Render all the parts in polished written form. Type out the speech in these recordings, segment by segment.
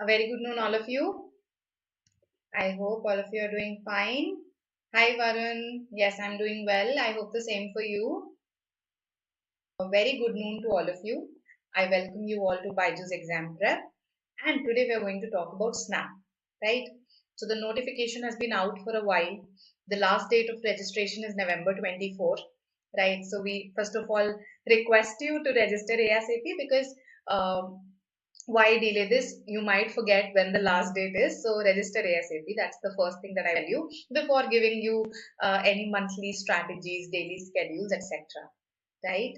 A very good noon, all of you. I hope all of you are doing fine. Hi, Varun. Yes, I'm doing well. I hope the same for you. A very good noon to all of you. I welcome you all to BYJU'S exam prep. And today we are going to talk about SNAP, right? So the notification has been out for a while. The last date of registration is November 24, right? So we first of all request you to register ASAP because why delay this? You might forget when the last date is. So register ASAP. That's the first thing that I tell you before giving you any monthly strategies, daily schedules, etc. Right?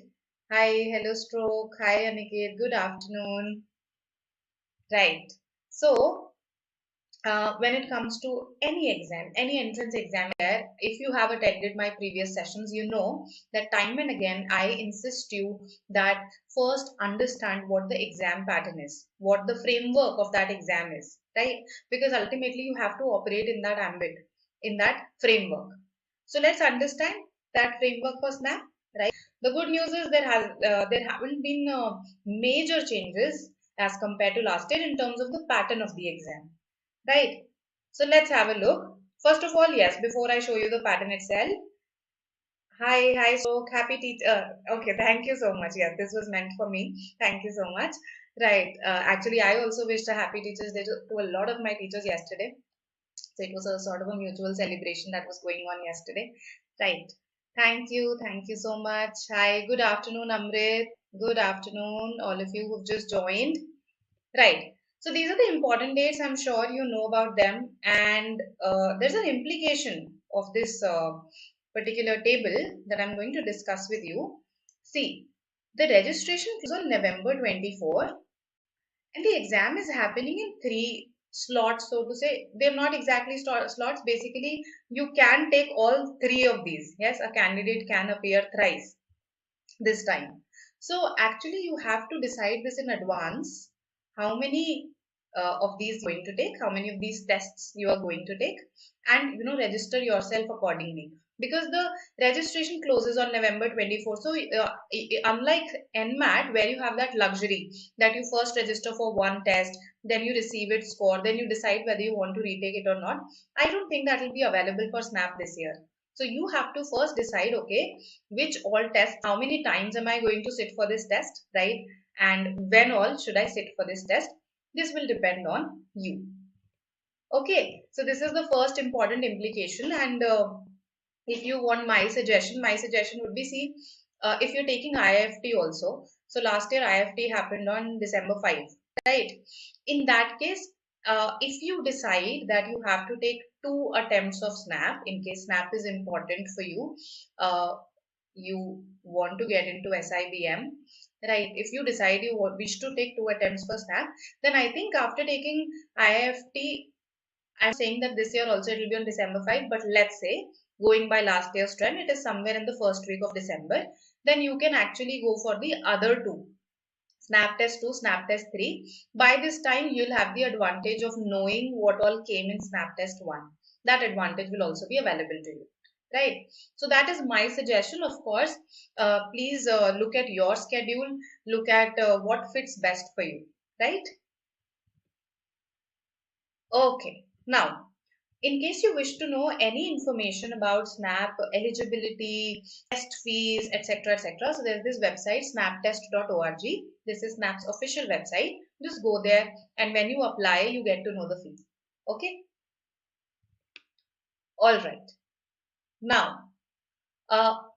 Hi, hello, Stroke. Hi, Aniket. Good afternoon. Right. So when it comes to any exam, any entrance exam, if you have attended my previous sessions, you know that time and again I insist you that first understand what the exam pattern is, what the framework of that exam is, right? Because ultimately you have to operate in that ambit, in that framework. So let's understand that framework for SNAP, right? The good news is there haven't been major changes as compared to last year in terms of the pattern of the exam. Right. So let's have a look. First of all, yes, before I show you the pattern itself. Hi, so happy teacher. Okay, thank you so much. Yes, this was meant for me. Thank you so much. Right. Actually, I also wished a happy Teachers Day to a lot of my teachers yesterday. So it was a sort of a mutual celebration that was going on yesterday. Right. Thank you. Thank you so much. Hi. Good afternoon, Amrit. Good afternoon, all of you who've just joined. Right. So these are the important dates. I'm sure you know about them. And there's an implication of this particular table that I'm going to discuss with you. See, the registration is on November 24 and the exam is happening in three slots, so to say. They're not exactly slots. Basically, you can take all three of these. Yes, a candidate can appear thrice this time. So actually you have to decide this in advance, how many of these you're going to take, how many of these tests you are going to take, and register yourself accordingly. Because the registration closes on November 24th. So unlike NMAT, where you have that luxury that you first register for one test, then you receive its score, then you decide whether you want to retake it or not. I don't think that will be available for SNAP this year. So you have to first decide, okay, which all tests, how many times am I going to sit for this test, right? And when all should I sit for this test? This will depend on you. Okay, so this is the first important implication. And if you want my suggestion would be, see, if you're taking IFT also. So last year IFT happened on December 5, right? In that case, if you decide that you have to take 2 attempts of SNAP, in case SNAP is important for you, you want to get into SIBM, right? If you decide you wish to take 2 attempts for SNAP, then I think after taking IFT, I'm saying that this year also it will be on December 5, but let's say going by last year's trend, it is somewhere in the first week of December, then you can actually go for the other two. Snap test 2, snap test 3. By this time, you'll have the advantage of knowing what all came in snap test 1. That advantage will also be available to you. Right. So that is my suggestion. Of course, please look at your schedule, look at what fits best for you. Right. Okay. Now, in case you wish to know any information about SNAP eligibility, test fees, etc., etc., so there's this website snaptest.org. This is SNAP's official website. Just go there, and when you apply, you get to know the fees. Okay. All right. Now,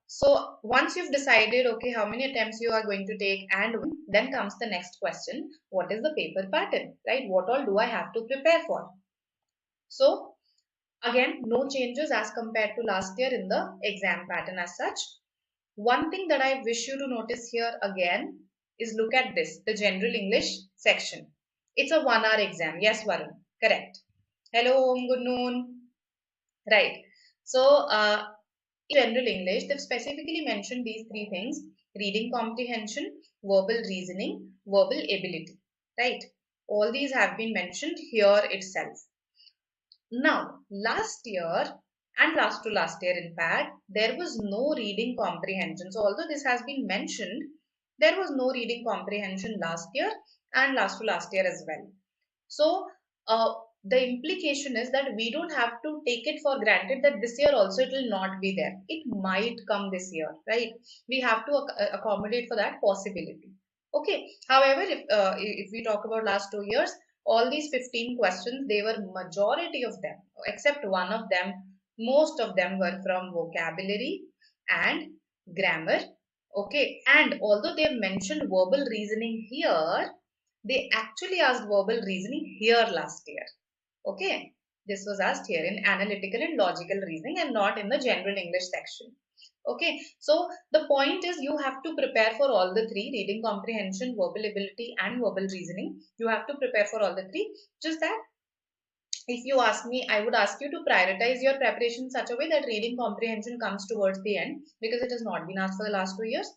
so once you've decided, okay, how many attempts you are going to take, and then comes the next question: what is the paper pattern, right? What all do I have to prepare for? So again, no changes as compared to last year in the exam pattern as such. One thing that I wish you to notice here again is look at this, the general English section. It's a 1 hour exam. Yes, Varun. Correct. Hello, Om. Good noon. Right. So, in general English, they've specifically mentioned these three things: reading comprehension, verbal reasoning, verbal ability. Right. All these have been mentioned here itself. Now, last year and last to last year, in fact, there was no reading comprehension. So, although this has been mentioned, there was no reading comprehension last year and last to last year as well. So the implication is that we don't have to take it for granted that this year also it will not be there. It might come this year, right? We have to accommodate for that possibility. Okay. However, if we talk about last 2 years, all these 15 questions, they were majority of them, except one of them, most of them were from vocabulary and grammar. Okay. And although they have mentioned verbal reasoning here, they actually asked verbal reasoning here last year. Okay. This was asked here in analytical and logical reasoning and not in the general English section. Okay. So the point is you have to prepare for all the three: reading comprehension, verbal ability and verbal reasoning. You have to prepare for all the three. Just that if you ask me, I would ask you to prioritize your preparation in such a way that reading comprehension comes towards the end, because it has not been asked for the last 2 years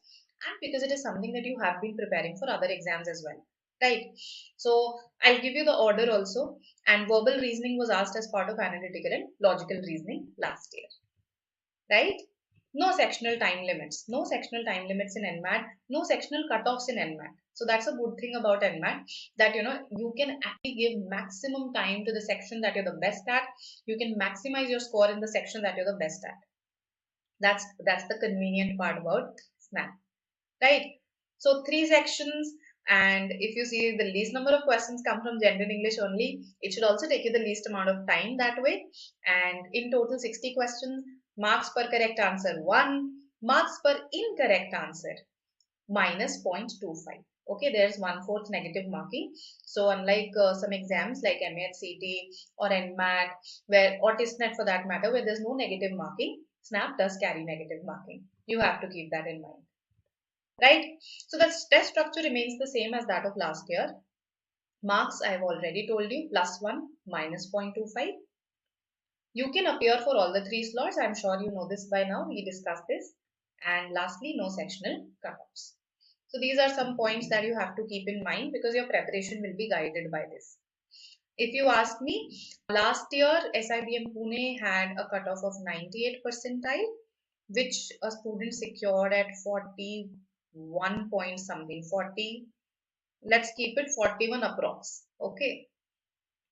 and because it is something that you have been preparing for other exams as well. Right. So I'll give you the order also. And verbal reasoning was asked as part of analytical and logical reasoning last year. Right. No sectional time limits. No sectional time limits in NMAT. No sectional cutoffs in NMAT. So that's a good thing about NMAT, that you can actually give maximum time to the section that you're the best at. You can maximize your score in the section that you're the best at. That's the convenient part about SNAP. Right. So 3 sections, and if you see the least number of questions come from general English only, it should also take you the least amount of time that way. And in total 60 questions, marks per correct answer 1, marks per incorrect answer minus 0.25. Okay, there's 1/4 negative marking. So unlike some exams like MHCT or NMAT, or TISNET for that matter, where there's no negative marking, SNAP does carry negative marking. You have to keep that in mind. Right? So the test structure remains the same as that of last year. Marks, I have already told you, +1, minus 0.25. You can appear for all the 3 slots. I'm sure you know this by now. We discussed this. And lastly, no sectional cutoffs. So these are some points that you have to keep in mind, because your preparation will be guided by this. If you ask me, last year SIBM Pune had a cutoff of 98 percentile, which a student secured at 41 point something, 40, let's keep it 41 approx. Okay.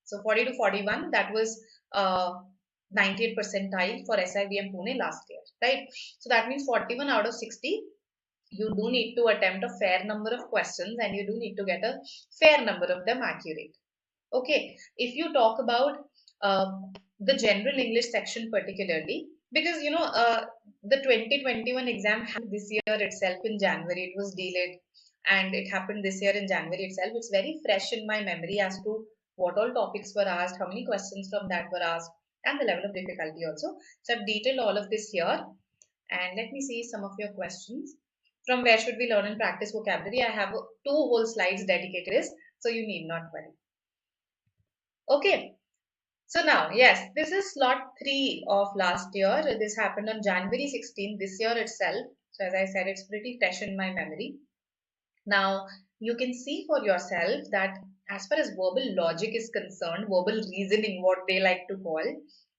So 40 to 41, that was 98 percentile for SIBM Pune last year, right? So that means 41 out of 60, you do need to attempt a fair number of questions and you do need to get a fair number of them accurate. Okay. If you talk about the general English section particularly, because the 2021 exam happened this year itself in January. It was delayed and it happened this year in January itself. It's very fresh in my memory as to what all topics were asked, how many questions from that were asked, and the level of difficulty also. So I've detailed all of this here. And let me see some of your questions. From where should we learn and practice vocabulary? I have 2 whole slides dedicated to this, so you need not worry. Okay. So now, yes, this is slot 3 of last year. This happened on January 16 this year itself. So as I said, it's pretty fresh in my memory. Now, you can see for yourself that as far as verbal logic is concerned, verbal reasoning, what they like to call,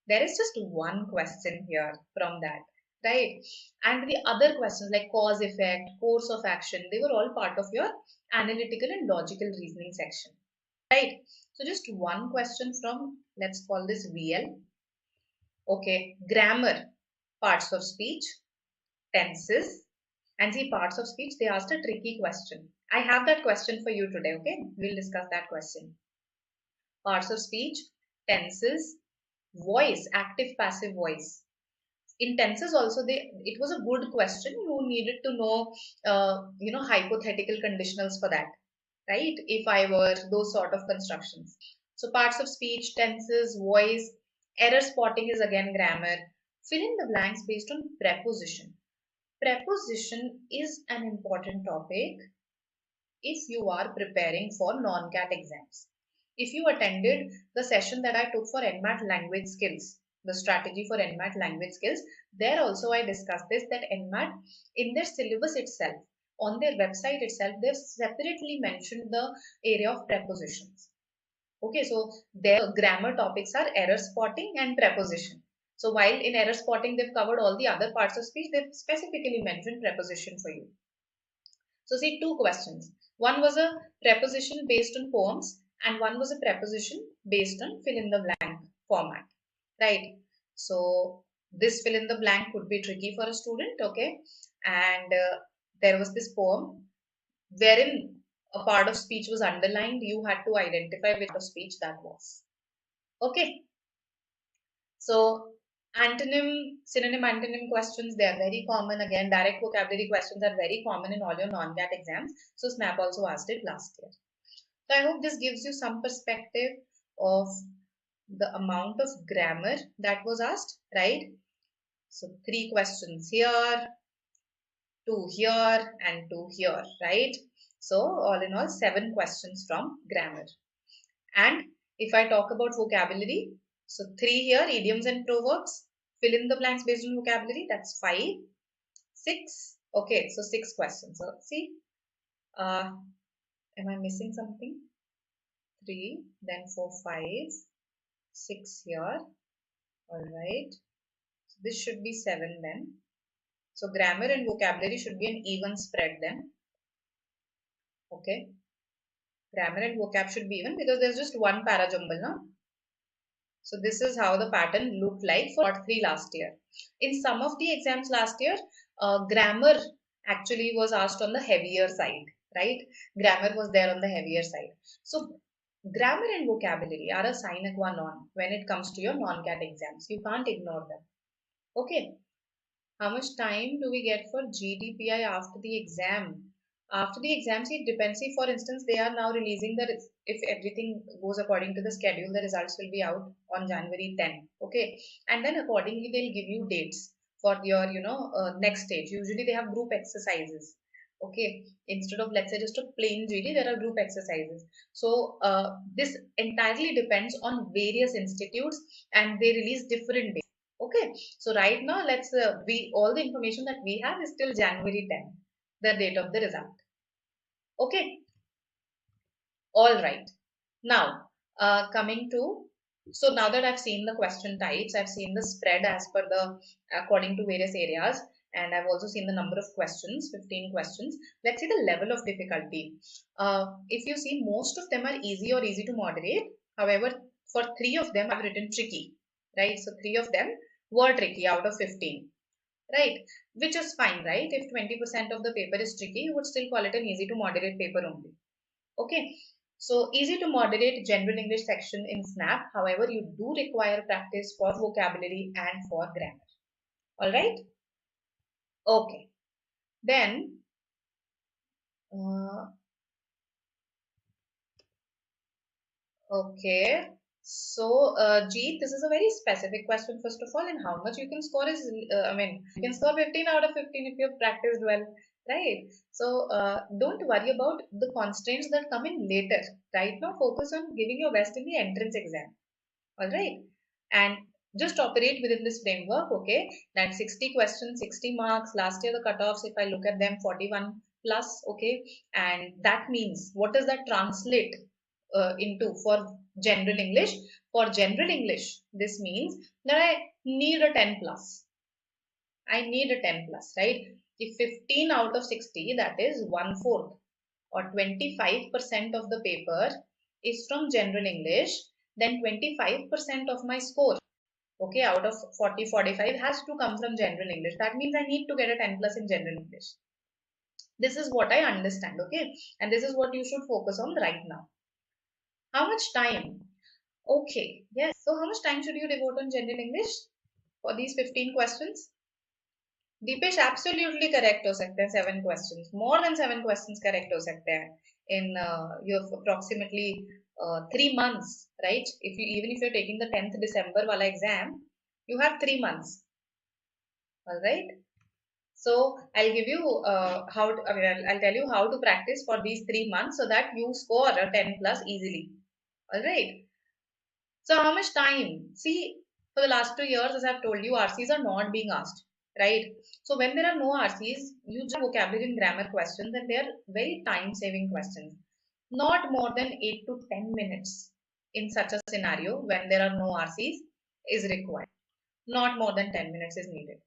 there is just one question here from that, right? And the other questions like cause, effect, course of action, they were all part of your analytical and logical reasoning section, right? So just one question from, let's call this VL. Okay, grammar, parts of speech, tenses, and see, parts of speech, they asked a tricky question. I have that question for you today, okay? We'll discuss that question. Parts of speech, tenses, voice, active, passive voice. In tenses also, it was a good question. You needed to know, hypothetical conditionals for that, right? If I were, those sort of constructions. So parts of speech, tenses, voice, error spotting is again grammar. Fill in the blanks based on preposition. Preposition is an important topic if you are preparing for non-CAT exams. If you attended the session that I took for NMAT language skills, the strategy for NMAT language skills, there also I discussed this, that NMAT in their syllabus itself, on their website itself, they've separately mentioned the area of prepositions. Okay, so their grammar topics are error spotting and preposition. So while in error spotting they've covered all the other parts of speech, they've specifically mentioned preposition for you. So see, 2 questions. One was a preposition based on poems and one was a preposition based on fill in the blank format, right? So this fill in the blank would be tricky for a student, okay? And there was this poem wherein a part of speech was underlined. You had to identify which part of speech that was. Okay. So antonym, synonym, antonym questions, they are very common. Again, direct vocabulary questions are very common in all your non-CAT exams. So SNAP also asked it last year. So I hope this gives you some perspective of the amount of grammar that was asked, right? So 3 questions here, 2 here and 2 here, right? So all in all 7 questions from grammar. And if I talk about vocabulary, so 3 here, idioms and proverbs, fill in the blanks based on vocabulary, that's 5, 6, okay, so 6 questions. So see, am I missing something? 3, then 4, 5, 6 here, alright, so this should be 7 then. So grammar and vocabulary should be an even spread then, okay. Grammar and vocab should be even because there's just one para jumble now. So this is how the pattern looked like for part 3 last year. In some of the exams last year, grammar actually was asked on the heavier side, right? Grammar was there on the heavier side. So grammar and vocabulary are a sine qua non when it comes to your non-CAT exams. You can't ignore them. Okay. How much time do we get for GDPI after the exam? After the exam, see, it depends. See, for instance, they are now releasing the, if everything goes according to the schedule, the results will be out on January 10. Okay. And then accordingly, they'll give you dates for your, next stage. Usually they have group exercises. Okay. Instead of, let's say, just a plain GD, there are group exercises. So this entirely depends on various institutes and they release different dates. Okay. So right now, let's, all the information that we have is till January 10, the date of the result. Okay. All right. Now, coming to, so now that I've seen the question types, I've seen the spread as per the, according to various areas, and I've also seen the number of questions, 15 questions. Let's see the level of difficulty. If you see, most of them are easy or easy to moderate. However, for 3 of them, I've written tricky, right? So 3 of them were tricky out of 15. Right, which is fine, right? If 20% of the paper is tricky, you would still call it an easy to moderate paper only. Okay, so easy to moderate general English section in SNAP. However, you do require practice for vocabulary and for grammar. All right. Okay. Then, okay. So, Jeet, this is a very specific question, first of all, and how much you can score is, you can score 15 out of 15 if you have practiced well, right? So, don't worry about the constraints that come in later. Right now, focus on giving your best in the entrance exam, all right? And just operate within this framework, okay? That 60 questions, 60 marks. Last year, the cutoffs, if I look at them, 41 plus, okay? And that means, what does that translate into for general English? For general English, this means that I need a 10 plus. I need a 10 plus, right? If 15 out of 60, that is 1/4 or 25% of the paper is from general English, then 25% of my score, okay, out of 40, 45 has to come from general English. That means I need to get a 10 plus in general English. This is what I understand, okay? And this is what you should focus on right now. How much time? Okay, yes. So how much time should you devote on general English for these 15 questions? Deepesh, absolutely correct हो सकते हैं 7 questions. More than 7 questions correct हो सकते हैं in your approximately 3 months, right? Even if you're taking the 10th December wala exam, you have 3 months. All right. So I'll give you I'll tell you how to practice for these 3 months so that you score a 10 plus easily. All right. So how much time? See, for the last 2 years, as I've told you, RCs are not being asked, right? So when there are no RCs, you just have vocabulary and grammar questions and they are very time-saving questions. Not more than 8 to 10 minutes in such a scenario when there are no RCs is required. Not more than 10 minutes is needed.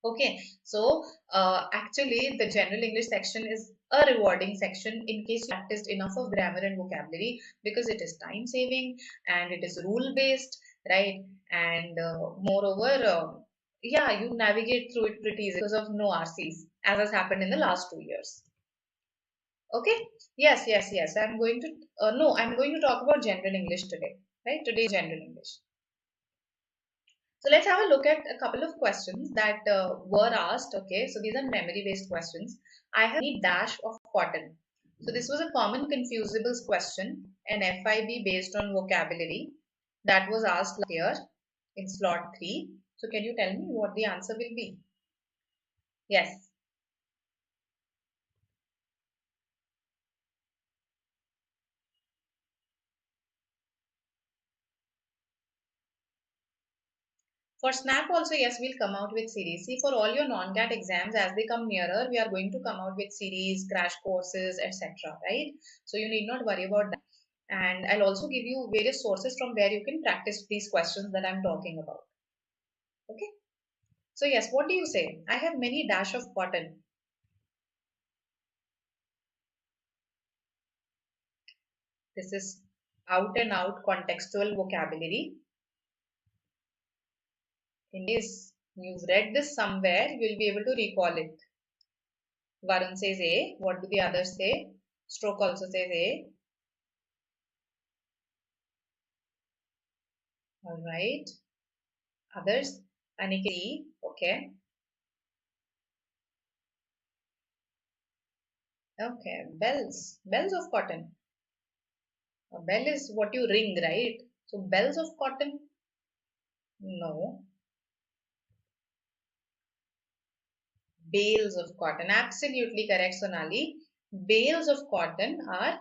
Okay, so actually the general English section is a rewarding section in case you practiced enough of grammar and vocabulary, because it is time saving and it is rule based, right? And moreover, yeah, you navigate through it pretty easy because of no RCs, as has happened in the last 2 years. Okay. Yes. I'm going to no, I'm going to talk about general English today. Right? Today is general English. So let's have a look at a couple of questions that were asked. Okay, so these are memory-based questions. I have a dash of cotton. So this was a common confusables question, an FIB based on vocabulary that was asked last year in slot 3. So can you tell me what the answer will be? Yes. For SNAP also, yes, we'll come out with series. See, for all your non-CAT exams, as they come nearer, we are going to come out with series, crash courses, etc. Right? So you need not worry about that. And I'll also give you various sources from where you can practice these questions that I'm talking about. Okay? So yes, what do you say? I have many dash of cotton. This is out and out contextual vocabulary. In case you've read this somewhere, you'll be able to recall it. Varun says A. What do the others say? Stroke also says A. All right. Others? Anikiri. Okay. Okay. Bells. Bells of cotton. A bell is what you ring, right? So bells of cotton? No. Bales of cotton. Absolutely correct, Sonali. Bales of cotton are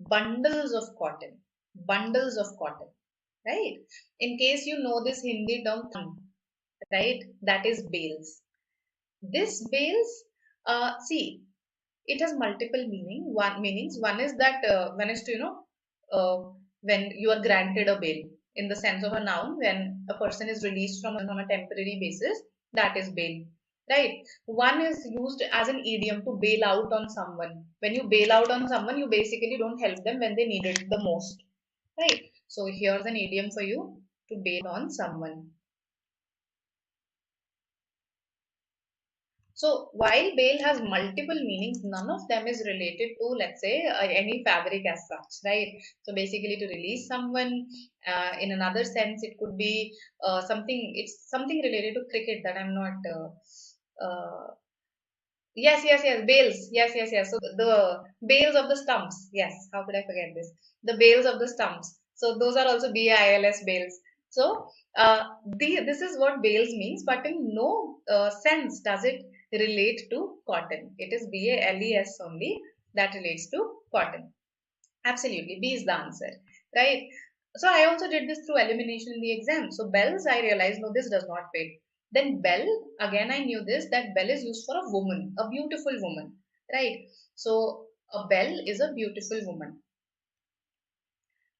bundles of cotton. Bundles of cotton. Right? In case you know this Hindi term, right? That is bales. This bales, see, it has multiple meanings. One is that one is to when you are granted a bail in the sense of a noun, when a person is released from on a temporary basis, that is bail, right? One is used as an idiom to bail out on someone. When you bail out on someone, you basically don't help them when they need it the most, right? So here's an idiom for you, to bail on someone. So while bail has multiple meanings, none of them is related to, let's say, any fabric as such, right? So basically, to release someone, in another sense, it could be something. It's something related to cricket that I'm not. Yes. Bales. Yes. So the bales of the stumps. Yes. How could I forget this? The bales of the stumps. So those are also BILS bales. So this is what bales means, but in no sense does it relate to cotton. It is BALES only that relates to cotton. Absolutely. B is the answer. Right. So I also did this through elimination in the exam. So bells, I realized, no, this does not fit. Then bell, again, I knew this, that bell is used for a woman, a beautiful woman. Right. So a bell is a beautiful woman.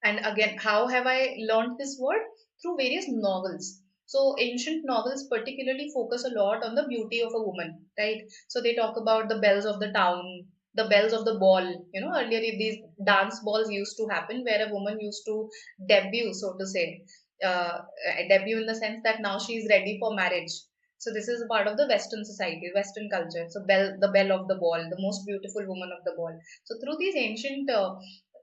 And again, how have I learned this word? Through various novels. So ancient novels particularly focus a lot on the beauty of a woman, right? So they talk about the belles of the town, the belles of the ball. You know, earlier these dance balls used to happen where a woman used to debut, so to say. Uh, Debut in the sense that now she is ready for marriage. So this is a part of the Western society, Western culture. So the belle of the ball, the most beautiful woman of the ball. So through these ancient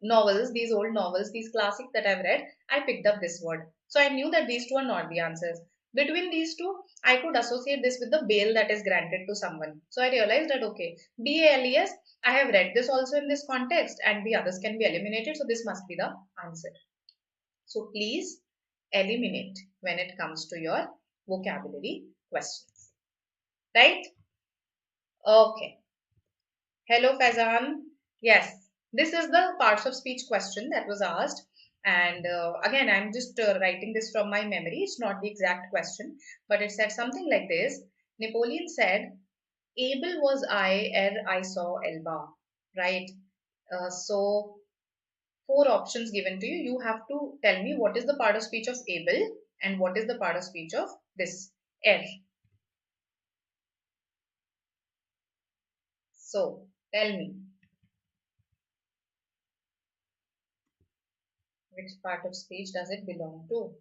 novels, these old novels, these classics that I've read, I picked up this word. So I knew that these two are not the answers. Between these two, I could associate this with the bail that is granted to someone. So I realized that, okay, BALES, I have read this also in this context and the others can be eliminated. So this must be the answer. So please eliminate when it comes to your vocabulary questions. Right? Okay. Hello, Faizan. Yes, this is the parts of speech question that was asked. And again, I'm just writing this from my memory. It's not the exact question, but it said something like this. Napoleon said, Able was I ere I saw Elba, right? So, four options given to you. You have to tell me what is the part of speech of able and what is the part of speech of this ere. So, tell me. Which part of speech does it belong to?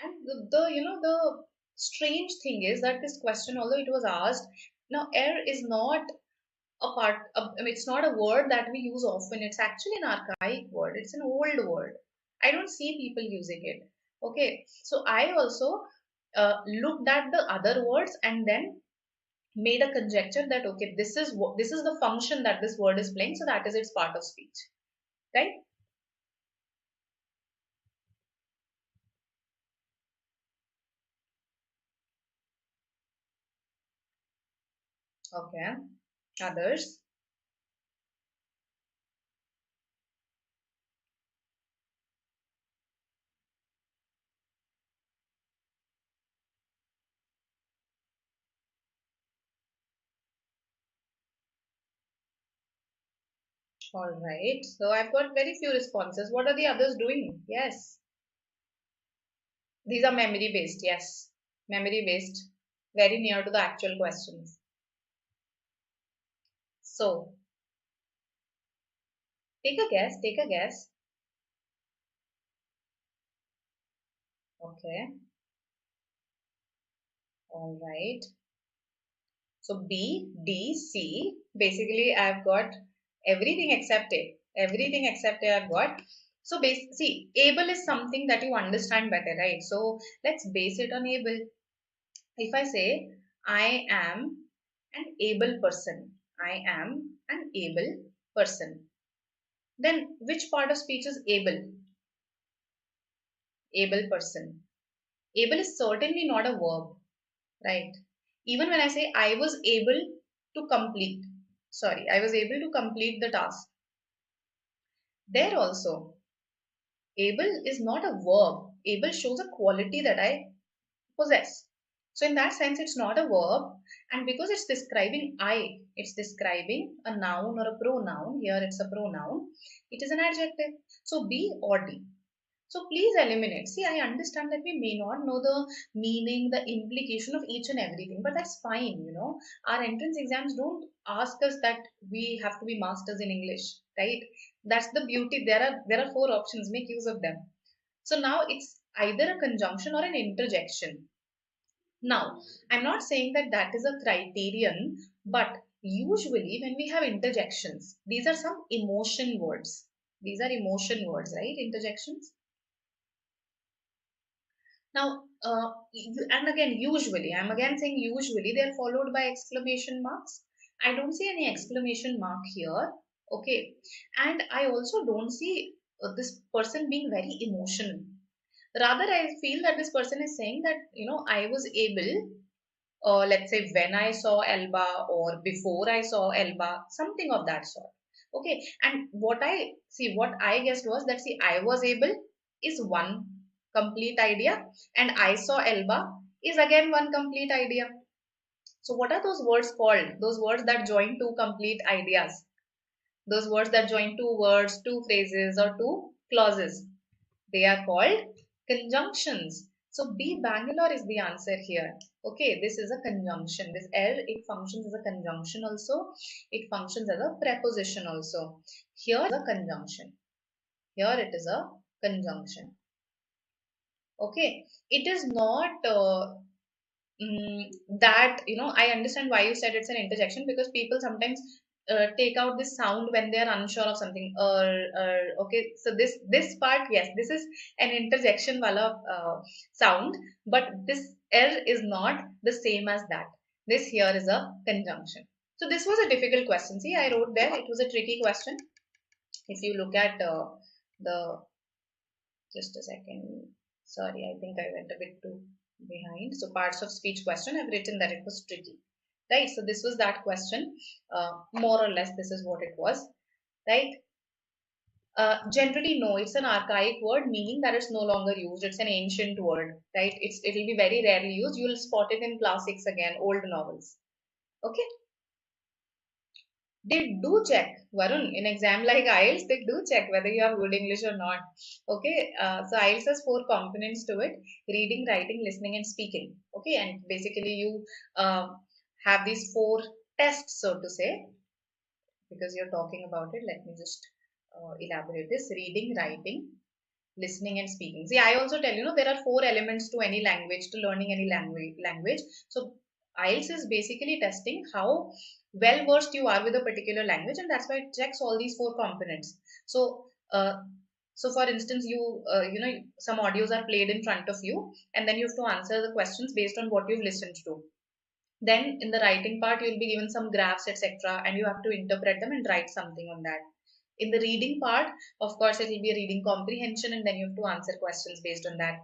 And the strange thing is that this question, although it was asked, now air is not a part of, I mean, it's not a word that we use often. It's actually an archaic word. It's an old word. I don't see people using it. Okay, so I also looked at the other words and then made a conjecture that okay, this is the function that this word is playing, so that is its part of speech, right? Okay, others. All right. So I've got very few responses. What are the others doing? Yes. These are memory based. Yes. Memory based. Very near to the actual questions. So take a guess. Take a guess. Okay. All right. So B, D, C. Basically, I've got everything except A. Everything except A I've got. So see, able is something that you understand better, right? So let's base it on able. If I say, I am an able person, I am an able person, then which part of speech is able? Able person. Able is certainly not a verb, right? Even when I say I was able to complete, sorry, I was able to complete the task. There also, able is not a verb. Able shows a quality that I possess. So in that sense, it's not a verb. And because it's describing I, it's describing a noun or a pronoun. Here it's a pronoun. It is an adjective. So B or D. So please eliminate. See, I understand that we may not know the meaning, the implication of each and everything, but that's fine. Our entrance exams don't ask us that we have to be masters in English, right? That's the beauty. There are four options. Make use of them. So now it's either a conjunction or an interjection. Now, I'm not saying that that is a criterion, but usually when we have interjections, these are some emotion words. These are emotion words, right? Interjections. Now, and again, usually, I'm again saying usually, they're followed by exclamation marks. I don't see any exclamation mark here. Okay. And I also don't see this person being very emotional. Rather, I feel that this person is saying that, I was able, let's say when I saw Elba or before I saw Elba, something of that sort. Okay, and what I guessed was that see, I was able is one complete idea, and I saw Elba is again one complete idea. So, what are those words called? Those words that join two complete ideas, those words that join two words, two phrases, or two clauses. They are called conjunctions. So B Bangalore is the answer here. Okay, this is a conjunction. This L, it functions as a conjunction also. It functions as a preposition also. Here is a conjunction. Here it is a conjunction. Okay, it is not that I understand why you said it's an interjection, because people sometimes take out this sound when they are unsure of something, okay, so this part, yes, this is an interjection wala sound, but this r is not the same as that. This here is a conjunction. So this was a difficult question. See, I wrote there it was a tricky question. If you look at the just a second. Sorry, I think I went a bit too behind. So parts of speech question, I've written that it was tricky. Right. So this was that question. More or less, this is what it was. Right. Generally, no, it's an archaic word, meaning that it's no longer used. It's an ancient word. Right. It'll be very rarely used. You'll spot it in classics again, old novels. Okay. They do check, Varun, in exam like IELTS, they do check whether you have good English or not. Okay, so IELTS has four components to it: reading, writing, listening, and speaking. Okay, and basically you have these four tests, so to say, because you're talking about it. Let me just elaborate this. Reading, writing, listening and speaking. See, I also tell there are 4 elements to any language, to learning any language. So IELTS is basically testing how well versed you are with a particular language, and that's why it checks all these 4 components. So for instance, some audios are played in front of you, and then you have to answer the questions based on what you've listened to. Then in the writing part, you'll be given some graphs, etc., and you have to interpret them and write something on that. In the reading part, of course, it will be a reading comprehension, and then you have to answer questions based on that.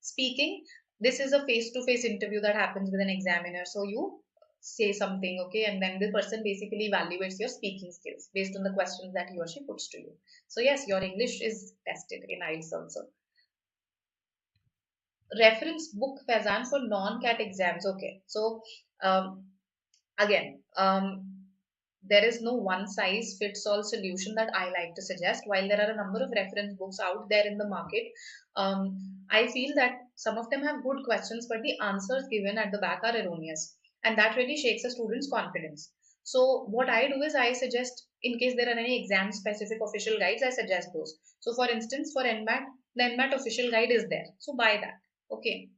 Speaking, this is a face-to-face interview that happens with an examiner. So you say something, okay, and then the person basically evaluates your speaking skills based on the questions that he or she puts to you. So yes, your English is tested in IELTS also. Reference book, Faizan, for non-CAT exams. Okay, so again, there is no one size fits all solution that I like to suggest. While there are a number of reference books out there in the market, I feel that some of them have good questions, but the answers given at the back are erroneous, and that really shakes a student's confidence. So what I do is I suggest, in case there are any exam specific official guides, I suggest those. So for instance, for NMAT, the NMAT official guide is there, so buy that. Okay.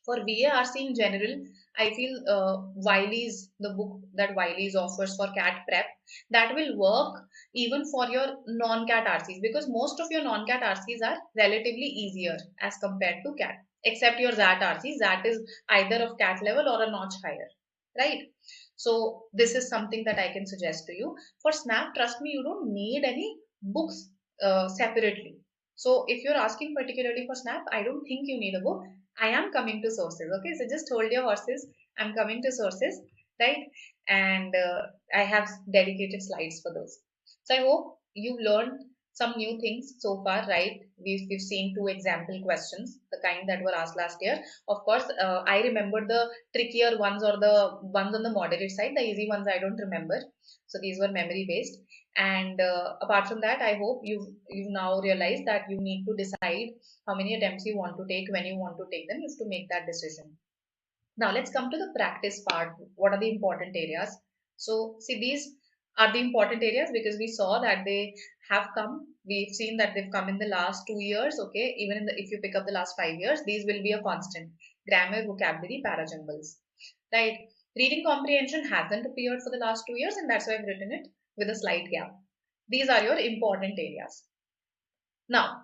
For VARC in general, I feel Wiley's, the book that Wiley's offers for CAT prep, that will work even for your non-CAT RCs, because most of your non-CAT RCs are relatively easier as compared to CAT, except your ZAT RC. ZAT is either of CAT level or a notch higher, right? So this is something that I can suggest to you. For SNAP, trust me, you don't need any books separately. So if you're asking particularly for SNAP, I don't think you need a book. I am coming to sources. Okay, so just hold your horses. I'm coming to sources, right? And I have dedicated slides for those. So I hope you've learned some new things so far, right? We've seen 2 example questions, the kind that were asked last year. Of course, I remember the trickier ones or the ones on the moderate side. The easy ones I don't remember. So these were memory based. And apart from that, I hope you've now realized that you need to decide how many attempts you want to take, when you want to take them. You have to make that decision. Now let's come to the practice part. What are the important areas? So see, these are the important areas because we saw that they have come. We've seen that they've come in the last 2 years. Okay, even if you pick up the last 5 years, these will be a constant. Grammar, vocabulary, para-jumbles. Right? Reading comprehension hasn't appeared for the last 2 years, and that's why I've written it with a slight gap. These are your important areas. Now,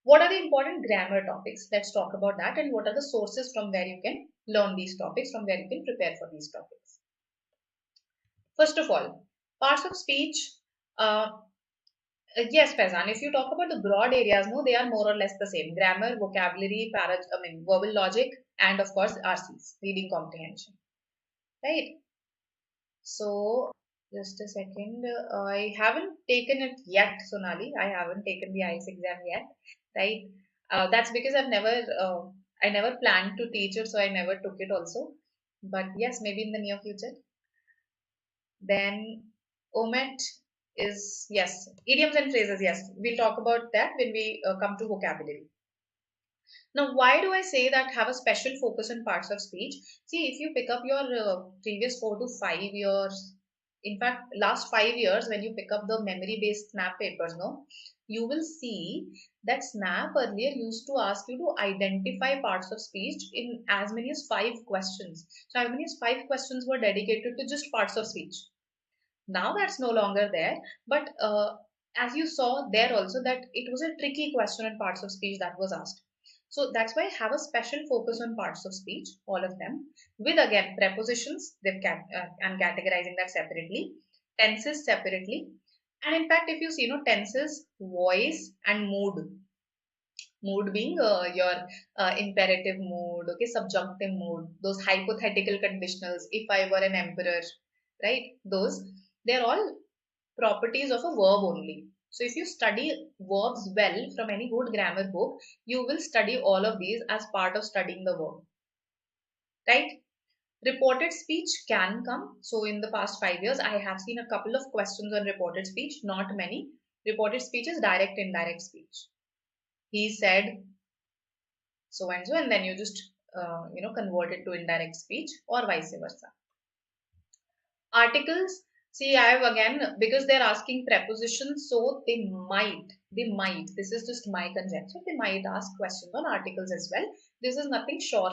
what are the important grammar topics? Let's talk about that, and what are the sources from where you can learn these topics, from where you can prepare for these topics. First of all, parts of speech. Yes, Faizan, if you talk about the broad areas, no, they are more or less the same. Grammar, vocabulary, verbal logic, and of course, RCs, reading comprehension. Right? So, just a second. I haven't taken it yet, Sonali. I haven't taken the IELTS exam yet. Right? That's because I never planned to teach it, so I never took it also. But yes, maybe in the near future. Then OMET is, yes, idioms and phrases, yes. We'll talk about that when we come to vocabulary. Now, why do I say that have a special focus on parts of speech? See, if you pick up your previous 4 to 5 years, in fact, last 5 years, when you pick up the memory-based SNAP papers, no, you will see that SNAP earlier used to ask you to identify parts of speech in as many as 5 questions. So, as many as 5 questions were dedicated to just parts of speech. Now that's no longer there, but as you saw there also that it was a tricky question on parts of speech that was asked. So that's why I have a special focus on parts of speech, all of them, with again prepositions. I'm categorizing that separately, tenses separately, and in fact, if you see, tenses, voice, and mood. Mood being your imperative mood, okay, subjunctive mood, those hypothetical conditionals. If I were an emperor, right? Those, they're all properties of a verb only. So if you study verbs well from any good grammar book, you will study all of these as part of studying the verb, right? Reported speech can come. So in the past 5 years, I have seen a couple of questions on reported speech, not many. Reported speech is direct, indirect speech. He said so and so, and then you just convert it to indirect speech or vice versa. Articles, See, I have again, because they're asking prepositions, so this is just my conjecture, they might ask questions on articles as well. This is nothing sure.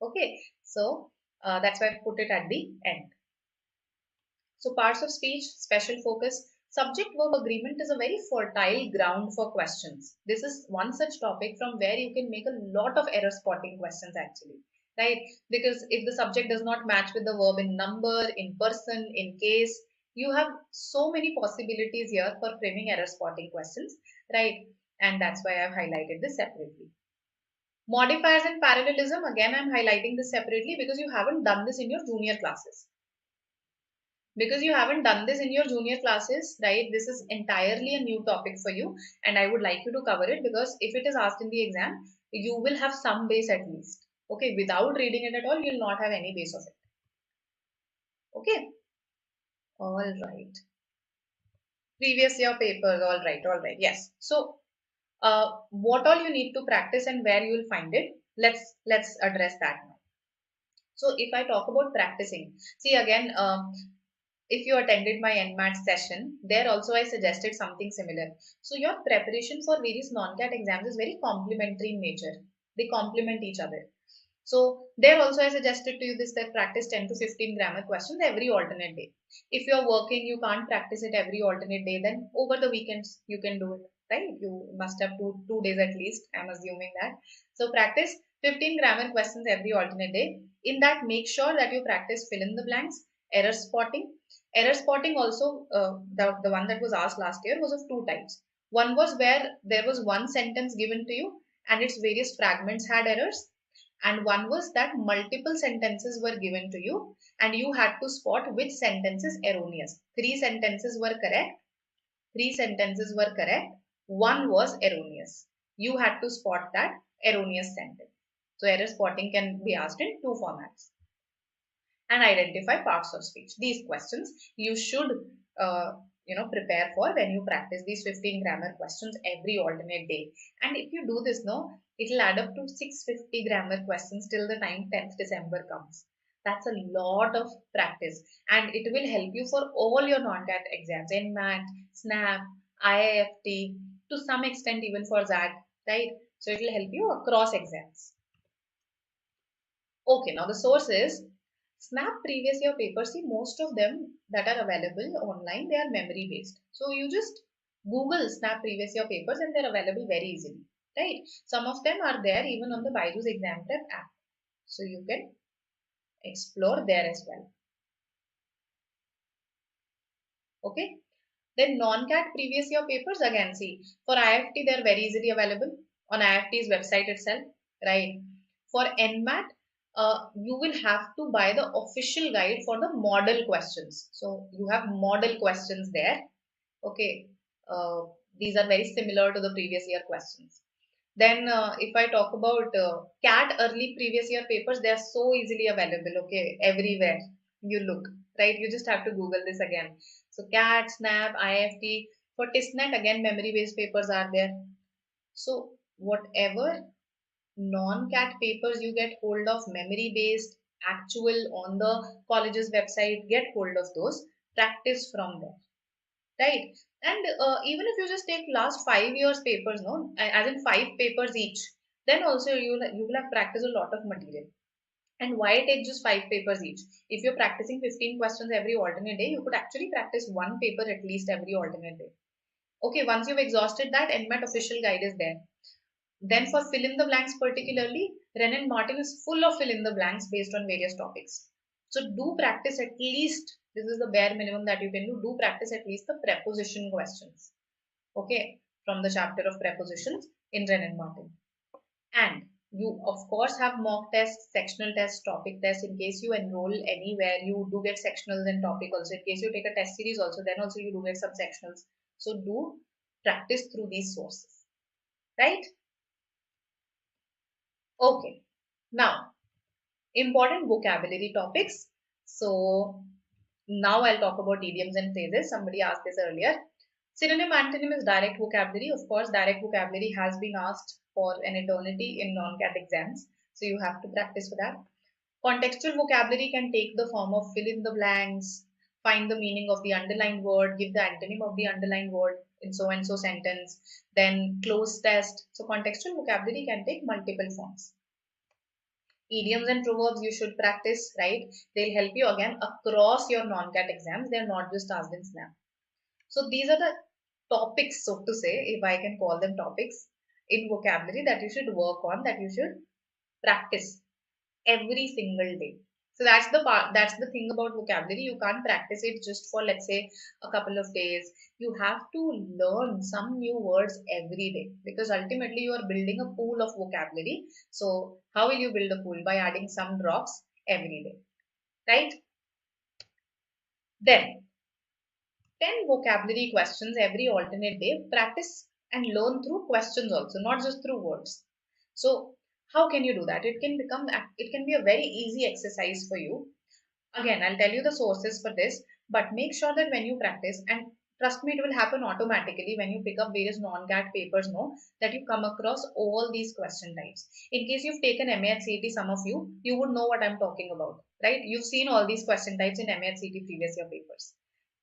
Okay, so that's why I put it at the end. So parts of speech, special focus, subject-verb agreement is a very fertile ground for questions. This is one such topic from where you can make a lot of error spotting questions actually, right? Because if the subject does not match with the verb in number, in person, in case, you have so many possibilities here for framing error spotting questions, right? And that's why I've highlighted this separately. Modifiers and parallelism, again, I'm highlighting this separately because you haven't done this in your junior classes. Because you haven't done this in your junior classes, right? This is entirely a new topic for you, and I would like you to cover it because if it is asked in the exam, you will have some base at least. Okay, without reading it at all, you'll not have any base of it. Okay, all right. Previous year papers, all right. Yes. So, what all you need to practice and where you will find it? Let's address that now. So, if I talk about practicing, see again. If you attended my NMAT session, there also I suggested something similar. So your preparation for various non-CAT exams is very complementary in nature. They complement each other. So there also I suggested to you this, that practice 10 to 15 grammar questions every alternate day. If you are working, you can't practice it every alternate day, then over the weekends you can do it, right? You must have two days at least, I'm assuming that. So practice 15 grammar questions every alternate day. In that, make sure that you practice fill in the blanks, error spotting. Error spotting also, the one that was asked last year was of two types. One was where there was one sentence given to you and its various fragments had errors, and one was that multiple sentences were given to you and you had to spot which sentence is erroneous. Three sentences were correct, one was erroneous. You had to spot that erroneous sentence. So error spotting can be asked in two formats. And identify parts of speech. These questions you should prepare for when you practice these 15 grammar questions every alternate day. And if you do this, it will add up to 650 grammar questions till the time 10th December comes. That's a lot of practice, and it will help you for all your non-CAT exams, NMAT, SNAP, IIFT, to some extent even for that, right? So it will help you across exams. Okay, now the sources. SNAP previous year papers, see, most of them that are available online, they are memory based. So you just Google SNAP previous year papers and they're available very easily, right? Some of them are there even on the BYJU'S exam prep app. So you can explore there as well. Okay. Then non-CAT previous year papers, again, see, for IIFT, they're very easily available on IIFT's website itself, right? For NMAT, you will have to buy the official guide for the model questions. So you have model questions there. Okay. These are very similar to the previous year questions. Then if I talk about CAT early previous year papers, they are so easily available, okay, everywhere you look, right? You just have to Google this again. So CAT, SNAP, IIFT, for TISNET again memory based papers are there. So whatever non-CAT papers you get hold of, memory based, actual on the college's website, get hold of those, practice from there, right? And even if you just take last 5 years papers, no, as in 5 papers each, then also you will have practiced a lot of material. And why take just 5 papers each? If you're practicing 15 questions every alternate day, you could actually practice one paper at least every alternate day. Okay, once you've exhausted that, NMAT official guide is there. Then for fill in the blanks particularly, Wren and Martin is full of fill in the blanks based on various topics. So do practice at least, this is the bare minimum that you can do, practice at least the preposition questions. Okay, from the chapter of prepositions in Wren and Martin. And you of course have mock tests, sectional tests, topic tests. In case you enroll anywhere, you do get sectionals and topic also. In case you take a test series also, then also you do get some sectionals. So do practice through these sources, right? Okay, now important vocabulary topics. So now I'll talk about idioms and phrases. Somebody asked this earlier. Synonym antonym is direct vocabulary. Of course, direct vocabulary has been asked for an eternity in non-CAT exams. So you have to practice for that. Contextual vocabulary can take the form of fill in the blanks, find the meaning of the underlined word, give the antonym of the underlined word in so and so sentence, then close test. So contextual vocabulary can take multiple forms. Idioms and proverbs you should practice, right? They'll help you again across your non-CAT exams. They're not just asked in SNAP. So these are the topics, so to say, if I can call them topics in vocabulary that you should work on, that you should practice every single day. So that's the part, that's the thing about vocabulary. You can't practice it just for, let's say, a couple of days. You have to learn some new words every day, because ultimately you are building a pool of vocabulary. So how will you build a pool? By adding some drops every day, right? Then 10 vocabulary questions every alternate day. Practice and learn through questions also, not just through words. So how can you do that? It can be a very easy exercise for you. Again, I'll tell you the sources for this, but make sure that when you practice, and trust me, it will happen automatically when you pick up various non-CAT papers, no, that you come across all these question types. In case you've taken MA@CET, some of you would know what I'm talking about, right? You've seen all these question types in MA@CET previous year papers.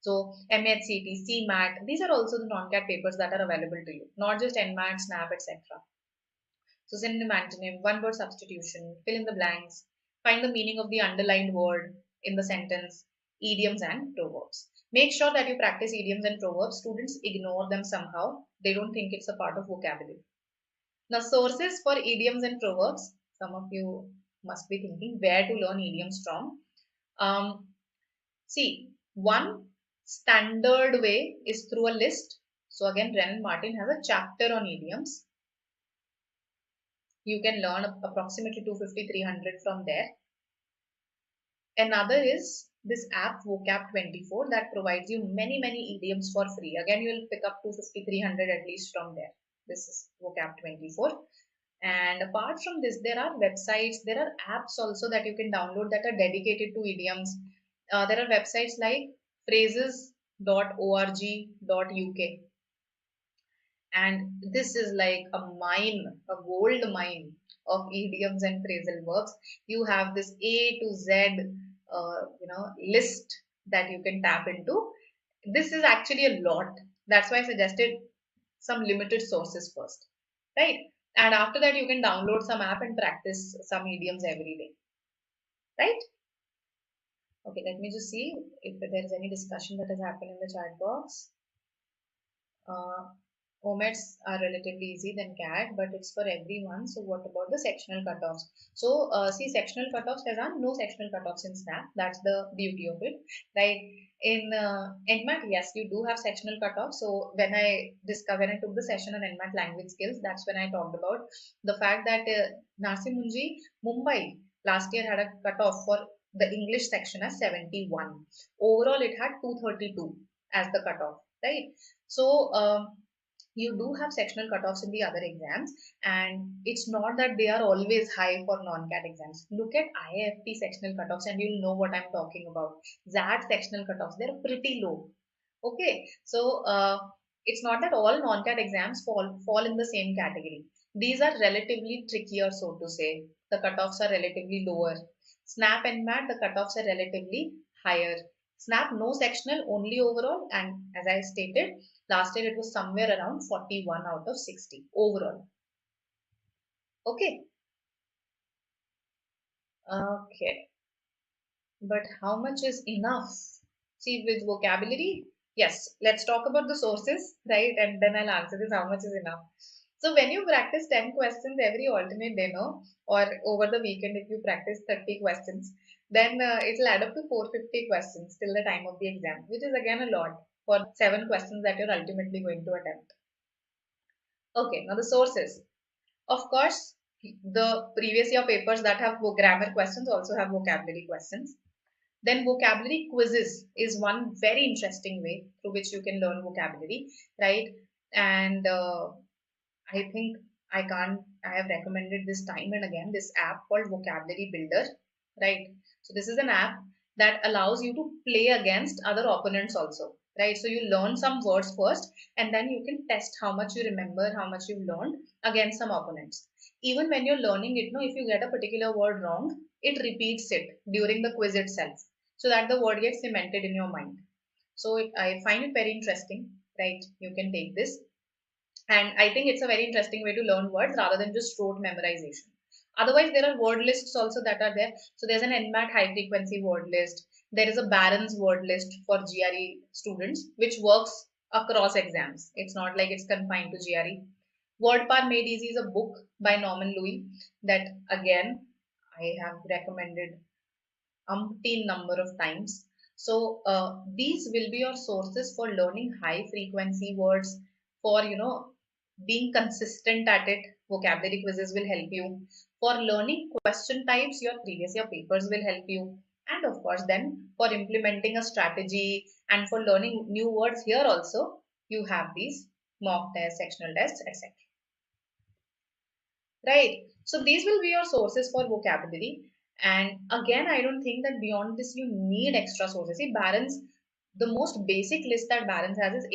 So MA@CET, CMAT, these are also the non-CAT papers that are available to you, not just NMAT, SNAP, etc. So synonym, antonym, one word substitution, fill in the blanks, find the meaning of the underlined word in the sentence, idioms and proverbs. Make sure that you practice idioms and proverbs. Students ignore them somehow. They don't think it's a part of vocabulary. Now, sources for idioms and proverbs. Some of you must be thinking where to learn idioms from. See, one standard way is through a list. So again, Ren and Martin has a chapter on idioms. You can learn approximately 250-300 from there. Another is this app Vocab24 that provides you many idioms for free. Again, you will pick up 250-300 at least from there. This is Vocab24. And apart from this, there are websites, there are apps also that you can download that are dedicated to idioms. There are websites like phrases.org.uk. And this is like a mine, a gold mine of idioms and phrasal verbs. You have this A to Z, list that you can tap into. This is actually a lot. That's why I suggested some limited sources first, right? And after that, you can download some app and practice some idioms every day, right? Okay, let me just see if there is any discussion that has happened in the chat box. OMETs are relatively easy than CAT, but it's for everyone. So what about the sectional cutoffs? So see, sectional cutoffs, there are no sectional cutoffs in SNAP. That's the beauty of it, right? In NMAT, yes, you do have sectional cutoffs. So when I took the session on NMAT language skills, that's when I talked about the fact that Narsimunji, Mumbai last year had a cutoff for the English section as 71. Overall, it had 232 as the cutoff, right? So you do have sectional cutoffs in the other exams, and it's not that they are always high for non-CAT exams. Look at IIFT sectional cutoffs and you'll know what I'm talking about. ZAT sectional cutoffs, they're pretty low. Okay, so it's not that all non-CAT exams fall in the same category. These are relatively trickier, so to say. The cutoffs are relatively lower. SNAP and MAT, the cutoffs are relatively higher. SNAP, no sectional, only overall, and as I stated, last year it was somewhere around 41 out of 60 overall. Okay. Okay. But how much is enough? See, with vocabulary, yes, let's talk about the sources, right? And then I'll answer this, how much is enough. So when you practice 10 questions every alternate day, no, or over the weekend, if you practice 30 questions, then it'll add up to 450 questions till the time of the exam, which is again a lot for 7 questions that you're ultimately going to attempt. Okay, now the sources. Of course, the previous year papers that have grammar questions also have vocabulary questions. Then vocabulary quizzes is one very interesting way through which you can learn vocabulary, right? And I think I have recommended this time and again, this app called Vocabulary Builder, right? So this is an app that allows you to play against other opponents also, right? So you learn some words first and then you can test how much you remember, how much you've learned against some opponents. Even when you're learning it, if you get a particular word wrong, it repeats it during the quiz itself. so that the word gets cemented in your mind. So I find it very interesting, right? You can take this. And I think it's a very interesting way to learn words rather than just rote memorization. Otherwise, there are word lists also that are there. So there's an NMAT high frequency word list. There is a Barron's word list for GRE students, which works across exams. It's not like it's confined to GRE. Word Par Made Easy is a book by Norman Louis that again I have recommended umpteen number of times. So these will be your sources for learning high frequency words, for being consistent at it. Vocabulary quizzes will help you. For learning question types, your previous year papers will help you. And of course, then for implementing a strategy and for learning new words here also, you have these mock tests, sectional tests, etc. Right. So these will be your sources for vocabulary. And again, I don't think that beyond this you need extra sources. See, Barron's, the most basic list that Barron's has is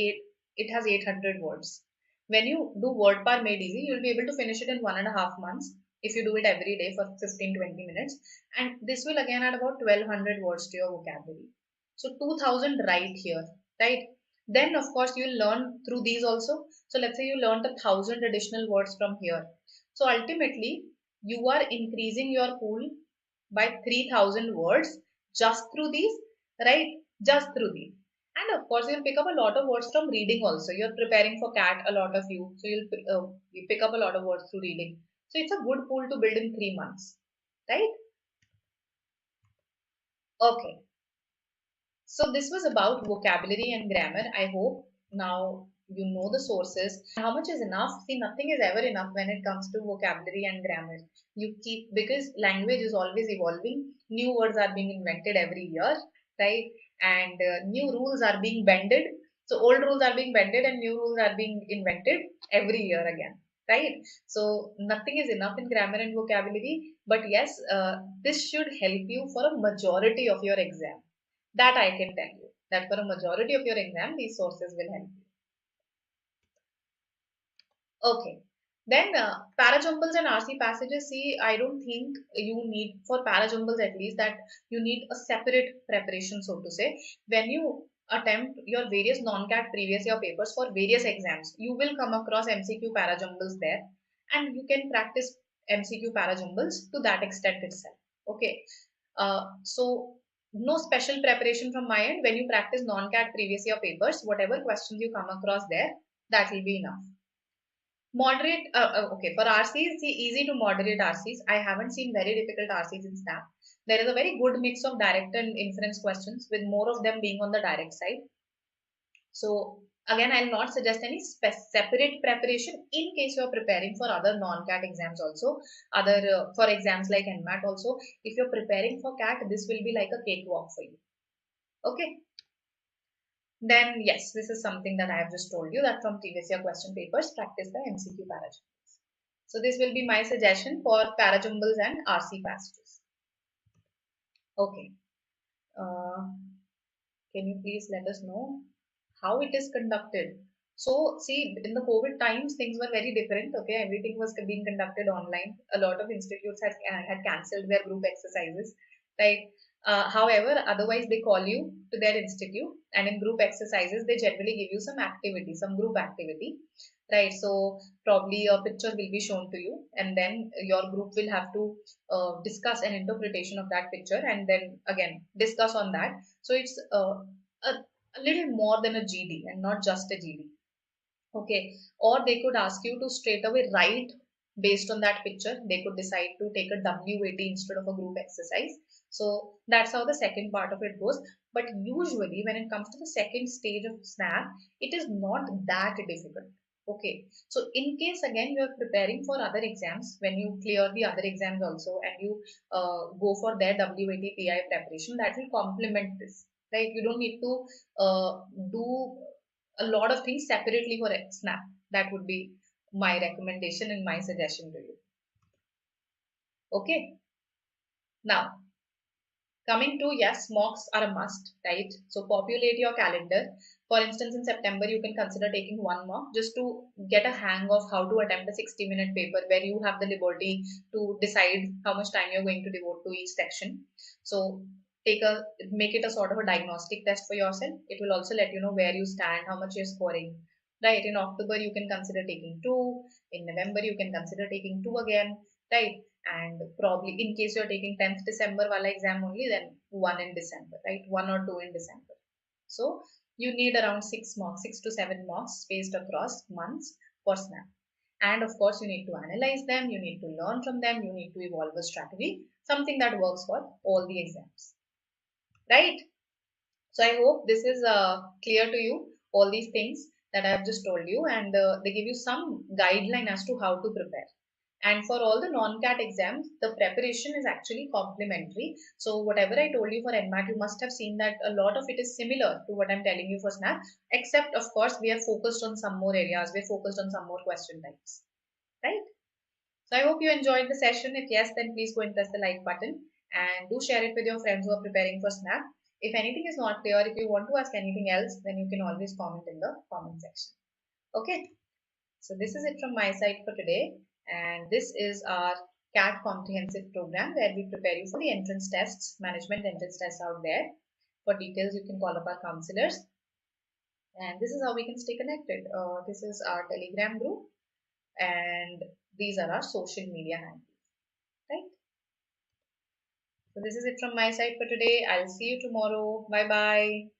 it has 800 words. When you do word par made easy, you'll be able to finish it in 1.5 months if you do it every day for 15-20 minutes. And this will again add about 1200 words to your vocabulary. So 2000 right here, right? Then of course you'll learn through these also. So let's say you learned 1,000 additional words from here. So ultimately, you are increasing your pool by 3,000 words just through these, right? Just through these. And of course, you'll pick up a lot of words from reading also. You're preparing for CAT, a lot of you. So you pick up a lot of words through reading. So it's a good pool to build in 3 months, right? Okay. So this was about vocabulary and grammar. I hope now you know the sources. How much is enough? See, nothing is ever enough when it comes to vocabulary and grammar. You keep, because language is always evolving. New words are being invented every year, right? And new rules are being bended. So old rules are being bended and new rules are being invented every year again, right? So nothing is enough in grammar and vocabulary. But yes, this should help you for a majority of your exam. That I can tell you, that for a majority of your exam, these sources will help you. Okay. Then parajumbles and RC passages, see, I don't think you need, for parajumbles at least, that you need a separate preparation, so to say. When you attempt your various non-CAT previous year papers for various exams, you will come across MCQ parajumbles there, and you can practice MCQ parajumbles to that extent itself. Okay. So no special preparation from my end. When you practice non-CAT previous year papers, whatever questions you come across there, that will be enough. Moderate, okay, for RCs, see, easy to moderate RCs. I haven't seen very difficult RCs in SNAP. There is a very good mix of direct and inference questions, with more of them being on the direct side. So again, I'll not suggest any separate preparation in case you are preparing for other non-CAT exams also, other for exams like NMAT also. If you're preparing for CAT, this will be like a cakewalk for you. Okay. Then yes, this is something that I have just told you, that from previous year question papers, practice the MCQ parajumbles. So this will be my suggestion for parajumbles and RC passages. Okay. Can you please let us know how it is conducted? So see, in the COVID times, things were very different. Okay, everything was being conducted online. A lot of institutes had cancelled their group exercises, right? However, otherwise they call you to their institute, and in group exercises they generally give you some activity, some group activity, right? So probably a picture will be shown to you, and then your group will have to discuss an interpretation of that picture, and then again discuss on that. So it's a little more than a GD and not just a GD. Okay, or they could ask you to straight away write based on that picture. They could decide to take a WAT instead of a group exercise. So that's how the second part of it goes. But usually when it comes to the second stage of SNAP, it is not that difficult. Okay, so in case again you are preparing for other exams, when you clear the other exams also and you go for their WAT PI preparation, that will complement this, right? You don't need to do a lot of things separately for SNAP. That would be my recommendation and my suggestion to you. Okay. Now, coming to, yes, mocks are a must, right? So populate your calendar. For instance, in September, you can consider taking one mock just to get a hang of how to attempt a 60-minute paper where you have the liberty to decide how much time you're going to devote to each section. So make it a sort of a diagnostic test for yourself. It will also let you know where you stand, how much you're scoring. Right? In October, you can consider taking two. In November, you can consider taking two again. Right? And probably in case you're taking 10th December wala exam only, then one in December, right? One or two in December. So you need around 6 marks, 6 to 7 marks spaced across months for SNAP. And of course, you need to analyze them, you need to learn from them, you need to evolve a strategy, something that works for all the exams, right? So I hope this is clear to you, all these things that I have just told you, and they give you some guideline as to how to prepare. And for all the non-CAT exams, the preparation is actually complementary. So whatever I told you for NMAT, you must have seen that a lot of it is similar to what I'm telling you for SNAP, except of course we are focused on some more areas, we're focused on some more question types, right? So I hope you enjoyed the session. If yes, then please go and press the like button and do share it with your friends who are preparing for SNAP. If anything is not clear, if you want to ask anything else, then you can always comment in the comment section. Okay. So this is it from my side for today, and this is our CAT comprehensive program where we prepare you for the entrance tests, management entrance tests out there. For details, you can call up our counselors, and this is how we can stay connected. This is our Telegram group, and these are our social media handles, right? So this is it from my side for today. I'll see you tomorrow. Bye bye.